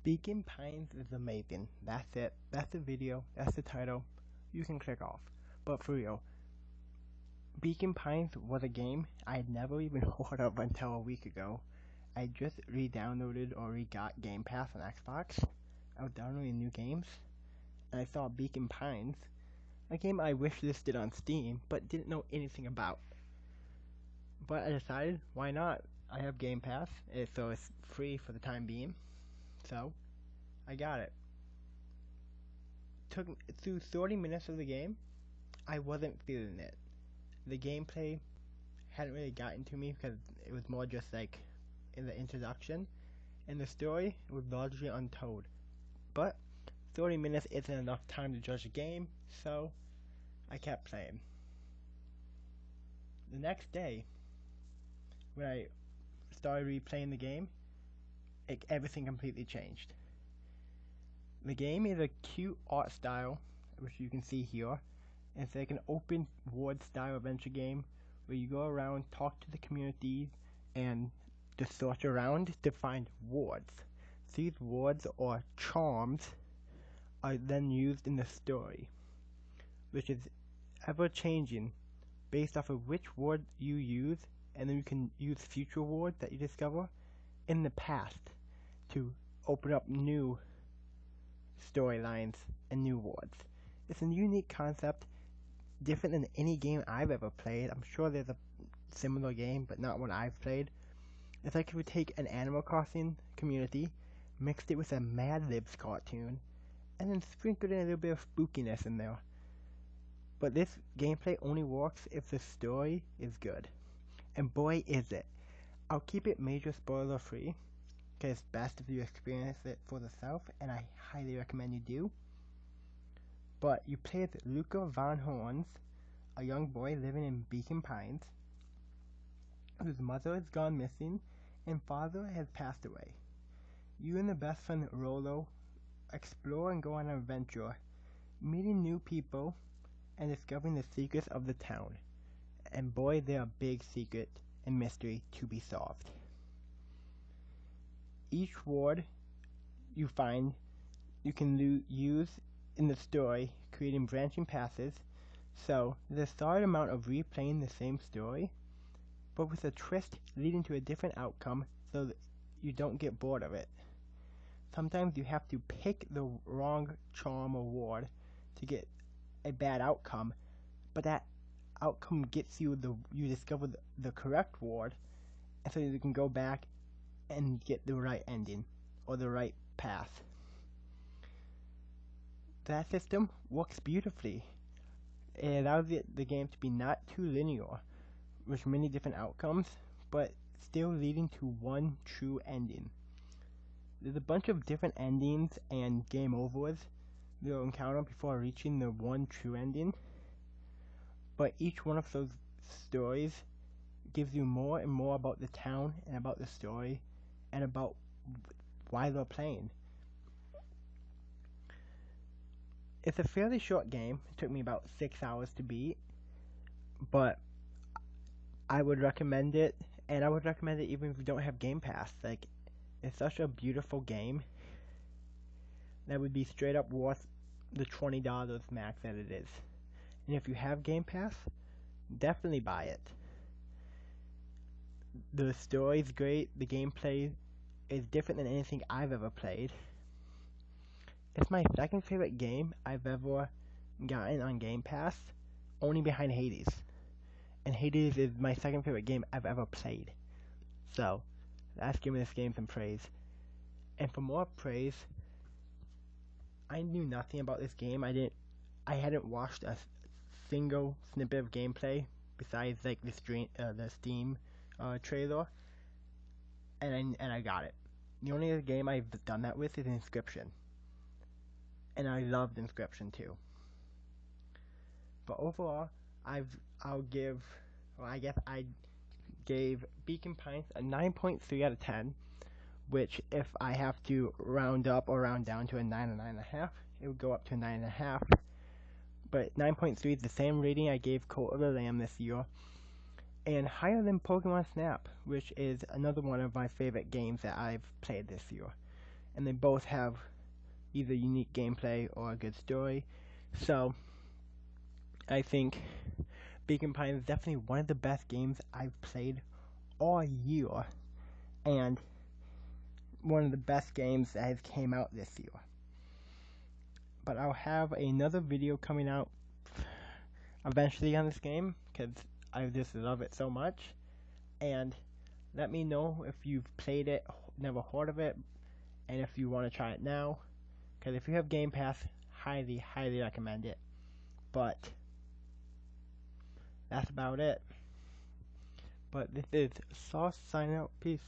Beacon Pines is amazing. That's it. That's the video. That's the title. You can click off. But for real, Beacon Pines was a game I had never even heard of until a week ago. I just re-downloaded or re-got Game Pass on Xbox. I was downloading new games, and I saw Beacon Pines, a game I wish listed on Steam, but didn't know anything about. But I decided, why not? I have Game Pass, so it's free for the time being. So, I got it. Through 30 minutes of the game, I wasn't feeling it. The gameplay hadn't really gotten to me because it was more just like in the introduction, and the story was largely untold. But 30 minutes isn't enough time to judge a game, so I kept playing. The next day, when I started replaying the game, everything completely changed. The game is a cute art style, which you can see here. It's like an open world style adventure game where you go around, talk to the community, and just search around to find wards. These wards or charms are then used in the story, which is ever changing based off of which ward you use, and then you can use future wards that you discover in the past to open up new storylines and new wards. It's a unique concept, different than any game I've ever played. I'm sure there's a similar game, but not one I've played. It's like if we take an Animal Crossing community, mixed it with a Mad Libs cartoon, and then sprinkled in a little bit of spookiness in there. But this gameplay only works if the story is good. And boy is it. I'll keep it major spoiler free, because it's best if you experience it for yourself, and I highly recommend you do. But you play as Luca Von Horns, a young boy living in Beacon Pines, whose mother has gone missing and father has passed away. You and the best friend Rolo explore and go on an adventure, meeting new people and discovering the secrets of the town. And boy, there are big secrets and mystery to be solved. Each ward you find you can use in the story, creating branching passes, so there's a solid amount of replaying the same story, but with a twist leading to a different outcome so that you don't get bored of it. Sometimes you have to pick the wrong charm or ward to get a bad outcome, but that outcome gets you you discover the correct ward, and so you can go back and get the right ending or the right path. That system works beautifully. It allows the game to be not too linear, with many different outcomes, but still leading to one true ending. There's a bunch of different endings and game overs you'll encounter before reaching the one true ending, but each one of those stories gives you more and more about the town and about the story and about why they're playing. It's a fairly short game. It took me about 6 hours to beat, but I would recommend it, and I would recommend it even if you don't have Game Pass. Like, it's such a beautiful game that would be straight up worth the $20 max that it is. And if you have Game Pass, definitely buy it. The story's great, the gameplay is different than anything I've ever played. It's my second favorite game I've ever gotten on Game Pass, only behind Hades. And Hades is my second favorite game I've ever played. So, let's give this game some praise. And for more praise, I knew nothing about this game. I hadn't watched a single snippet of gameplay besides like the Steam trailer, and I got it. The only other game I've done that with is Inscryption, and I loved Inscryption too. But overall, I gave Beacon Pines a 9.3 out of 10, which if I have to round up or round down to a 9 or 9.5, it would go up to a 9.5. But 9.3 is the same rating I gave Cult of the Lamb this year, and higher than Pokemon Snap, which is another one of my favorite games that I've played this year. and they both have either unique gameplay or a good story. So I think Beacon Pine is definitely one of the best games I've played all year, and one of the best games that has came out this year. But I'll have another video coming out eventually on this game, because I just love it so much. And let me know if you've played it, never heard of it, and if you want to try it now, because if you have Game Pass, highly recommend it. But that's about it. But this is Sauce signing out. Peace.